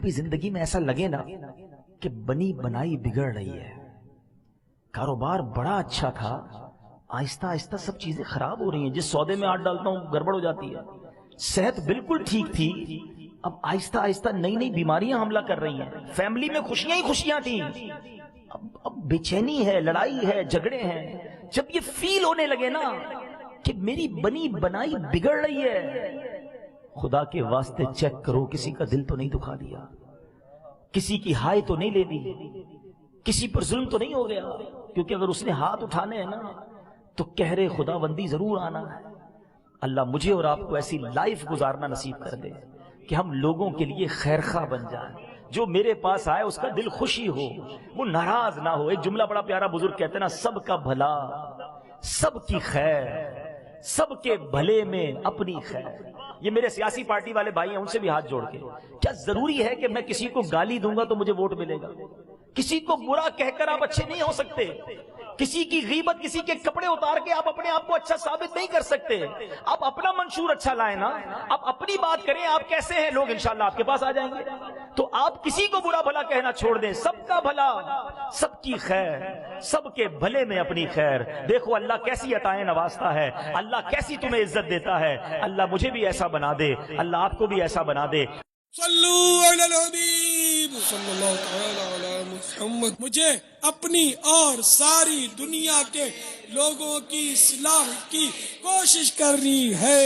کبھی زندگی میں ایسا لگے نا کہ بنی بنائی بگڑ رہی ہے، کاروبار بڑا اچھا تھا، آہستہ آہستہ سب چیزیں خراب ہو رہی ہیں، جس سودے میں ہاتھ ڈالتا ہوں گڑبڑ ہو جاتی ہے، صحت بالکل ٹھیک تھی، اب آہستہ آہستہ نئی نئی بیماریاں حملہ کر رہی ہیں، فیملی میں خوشیاں ہی خوشیاں تھیں، اب بے چینی ہے، لڑائی ہے، جھگڑے ہیں۔ جب یہ فیل ہونے لگے نا کہ میری بنی بنائی بگڑ رہی ہے، خدا کے واسطے چیک کرو کسی کا دل تو نہیں دکھا دیا، کسی کی ہائے تو نہیں لے لی، کسی پر ظلم تو نہیں ہو گیا، کیونکہ اگر اس نے ہاتھ اٹھانے ہیں نا تو کہرے خدا بندی ضرور آنا ہے۔ اللہ مجھے اور آپ کو ایسی لائف گزارنا نصیب کر دے کہ ہم لوگوں کے لیے خیرخواہ بن جائیں، جو میرے پاس آئے اس کا دل خوشی ہو، وہ ناراض نہ ہو۔ ایک جملہ بڑا پیارا بزرگ کہتے ہیں نا، سب کا بھلا، سب کی خیر، سب کے بھلے میں اپنی خیر۔ یہ میرے سیاسی پارٹی والے بھائی ہیں، ان سے بھی ہاتھ جوڑ کے، کیا ضروری ہے کہ میں کسی کو گالی دوں گا تو مجھے ووٹ ملے گا؟ کسی کو برا کہہ کر آپ اچھے نہیں ہو سکتے، کسی کی غیبت، کسی کے کپڑے اتار کے آپ اپنے آپ کو اچھا ثابت نہیں کر سکتے۔ آپ اپنا منشور اچھا لائیں نا، آپ اپنی بات کریں، آپ کیسے ہیں، لوگ انشاءاللہ آپ کے پاس آ جائیں گے۔ تو آپ کسی کو برا بھلا کہنا چھوڑ دیں، سب کا بھلا، سب کی خیر، سب کے بھلے میں اپنی خیر۔ دیکھو اللہ کیسی عطائیں نوازتا ہے، اللہ کیسی تمہیں عزت دیتا ہے۔ اللہ مجھے بھی ایسا بنا دے، اللہ آپ کو بھی ایسا بنا دے۔ صلو علی الحبیب صلی اللہ تعالی علی محمد۔ مجھے اپنی اور ساری دنیا کے لوگوں کی اصلاح کی کوشش کرنی ہے۔